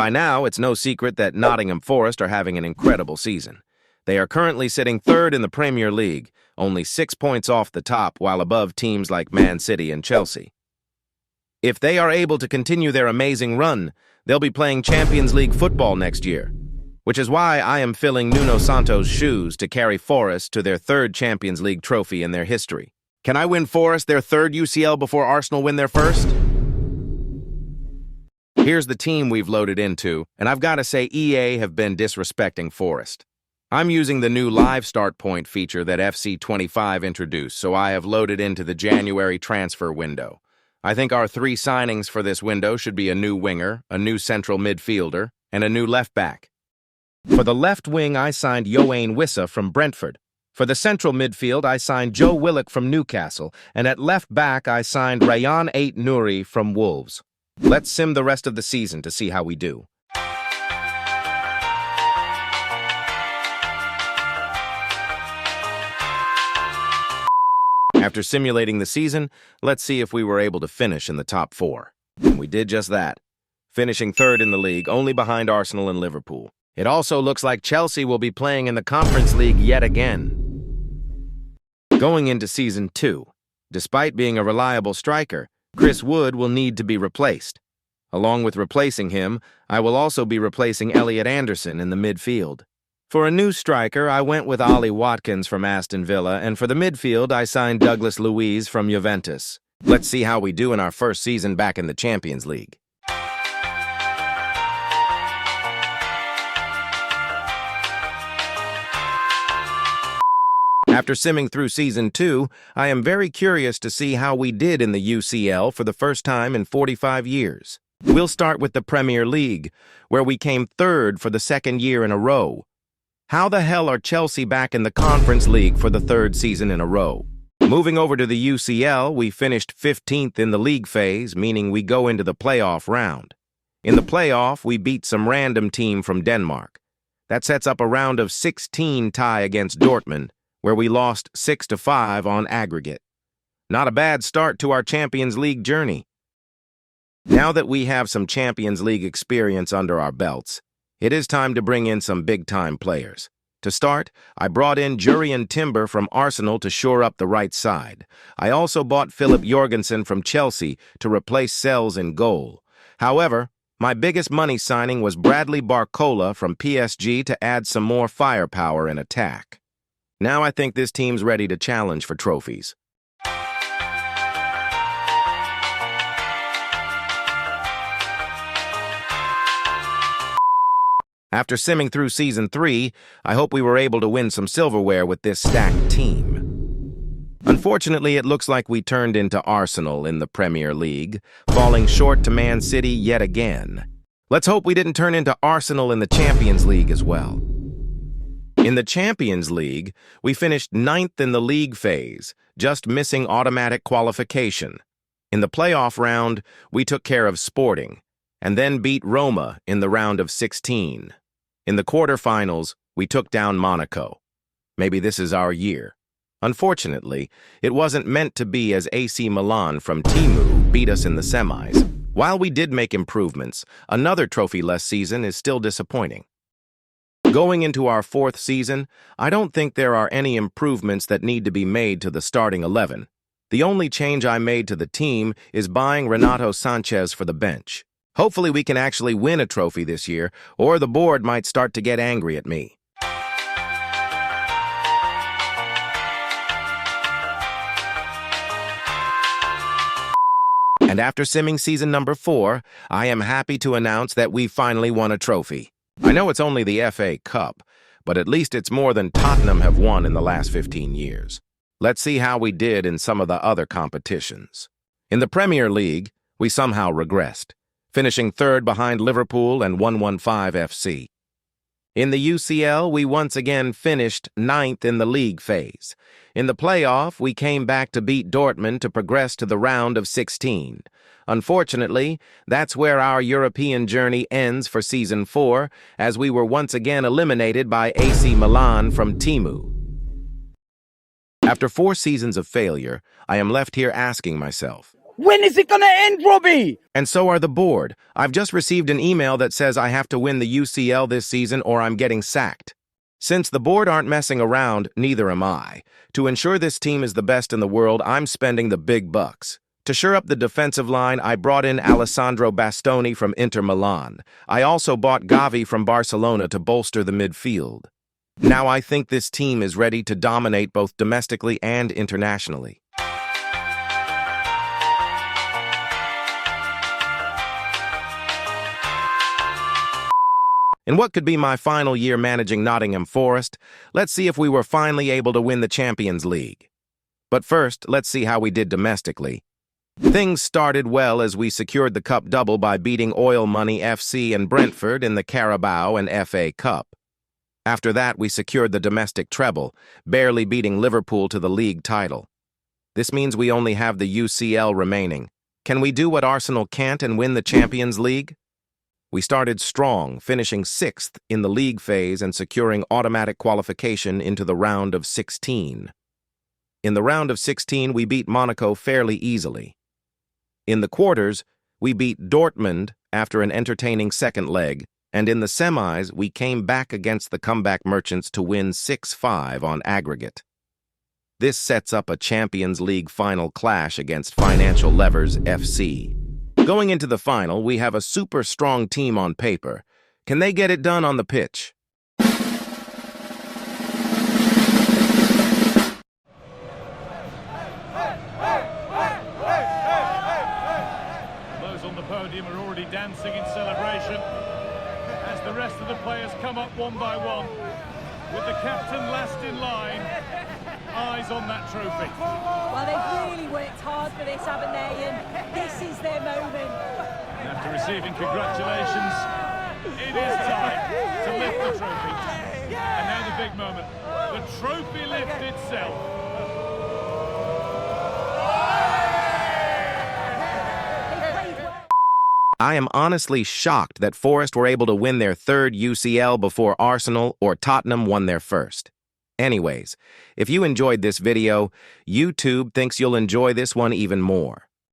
By now, it's no secret that Nottingham Forest are having an incredible season. They are currently sitting third in the Premier League, only 6 points off the top, while above teams like Man City and Chelsea. If they are able to continue their amazing run, they'll be playing Champions League football next year, which is why I am filling Nuno Santo's shoes to carry Forest to their third Champions League trophy in their history. Can I win Forest their third UCL before Arsenal win their first? Here's the team we've loaded into, and I've got to say EA have been disrespecting Forest. I'm using the new live start point feature that FC25 introduced, so I have loaded into the January transfer window. I think our 3 signings for this window should be a new winger, a new central midfielder, and a new left back. For the left wing, I signed Yoane Wissa from Brentford. For the central midfield, I signed Joe Willock from Newcastle, and at left back, I signed Rayan Ait Nouri from Wolves. Let's sim the rest of the season to see how we do. After simulating the season, let's see if we were able to finish in the top 4. And we did just that, finishing third in the league, only behind Arsenal and Liverpool. It also looks like Chelsea will be playing in the Conference League yet again. Going into Season 2, despite being a reliable striker, Chris Wood will need to be replaced. Along with replacing him, I will also be replacing Elliot Anderson in the midfield. For a new striker, I went with Ollie Watkins from Aston Villa, and for the midfield, I signed Douglas Luiz from Juventus. Let's see how we do in our first season back in the Champions League. After simming through Season 2, I am very curious to see how we did in the UCL for the first time in 45 years. We'll start with the Premier League, where we came third for the second year in a row. How the hell are Chelsea back in the Conference League for the third season in a row? Moving over to the UCL, we finished 15th in the league phase, meaning we go into the playoff round. In the playoff, we beat some random team from Denmark. That sets up a round of 16 tie against Dortmund, where we lost 6-5 on aggregate. Not a bad start to our Champions League journey. Now that we have some Champions League experience under our belts, it is time to bring in some big-time players. To start, I brought in Jurrien Timber from Arsenal to shore up the right side. I also bought Philip Jorgensen from Chelsea to replace Sells in goal. However, my biggest money signing was Bradley Barcola from PSG to add some more firepower in attack. Now I think this team's ready to challenge for trophies. After simming through Season 3, I hope we were able to win some silverware with this stacked team. Unfortunately, it looks like we turned into Arsenal in the Premier League, falling short to Man City yet again. Let's hope we didn't turn into Arsenal in the Champions League as well. In the Champions League, we finished 9th in the league phase, just missing automatic qualification. In the playoff round, we took care of Sporting, and then beat Roma in the round of 16. In the quarterfinals, we took down Monaco. Maybe this is our year. Unfortunately, it wasn't meant to be, as AC Milan from Timu beat us in the semis. While we did make improvements, another trophy-less season is still disappointing. Going into our 4th season, I don't think there are any improvements that need to be made to the starting 11. The only change I made to the team is buying Renato Sanchez for the bench. Hopefully we can actually win a trophy this year, or the board might start to get angry at me. And after simming season number 4, I am happy to announce that we finally won a trophy. I know it's only the FA Cup, but at least it's more than Tottenham have won in the last 15 years. Let's see how we did in some of the other competitions. In the Premier League, we somehow regressed, finishing third behind Liverpool and 115 FC. In the UCL, we once again finished 9th in the league phase. In the playoff, we came back to beat Dortmund to progress to the round of 16. Unfortunately, that's where our European journey ends for Season 4, as we were once again eliminated by AC Milan from Timu. After 4 seasons of failure, I am left here asking myself, When is it gonna end, Robbie? And so are the board. I've just received an email that says I have to win the UCL this season or I'm getting sacked. Since the board aren't messing around, neither am I. To ensure this team is the best in the world, I'm spending the big bucks. To shore up the defensive line, I brought in Alessandro Bastoni from Inter Milan. I also bought Gavi from Barcelona to bolster the midfield. Now I think this team is ready to dominate both domestically and internationally. In what could be my final year managing Nottingham Forest, let's see if we were finally able to win the Champions League. But first, let's see how we did domestically. Things started well as we secured the cup double by beating Oil Money FC and Brentford in the Carabao and FA Cup. After that, we secured the domestic treble, barely beating Liverpool to the league title. This means we only have the UCL remaining. Can we do what Arsenal can't and win the Champions League? We started strong, finishing 6th in the league phase and securing automatic qualification into the round of 16. In the round of 16, we beat Monaco fairly easily. In the quarters, we beat Dortmund after an entertaining second leg, and in the semis, we came back against the comeback merchants to win 6-5 on aggregate. This sets up a Champions League final clash against Financial Levers FC. Going into the final, we have a super strong team on paper. Can they get it done on the pitch? Those on the podium are already dancing in celebration as the rest of the players come up one by one, with the captain last in line, eyes on that trophy. Well, they've really worked hard for this, haven't they? And this is their moment. And after receiving congratulations, it is time to lift the trophy. And now the big moment, the trophy lift itself. I am honestly shocked that Forest were able to win their third UCL before Arsenal or Tottenham won their first. Anyways, if you enjoyed this video, YouTube thinks you'll enjoy this one even more.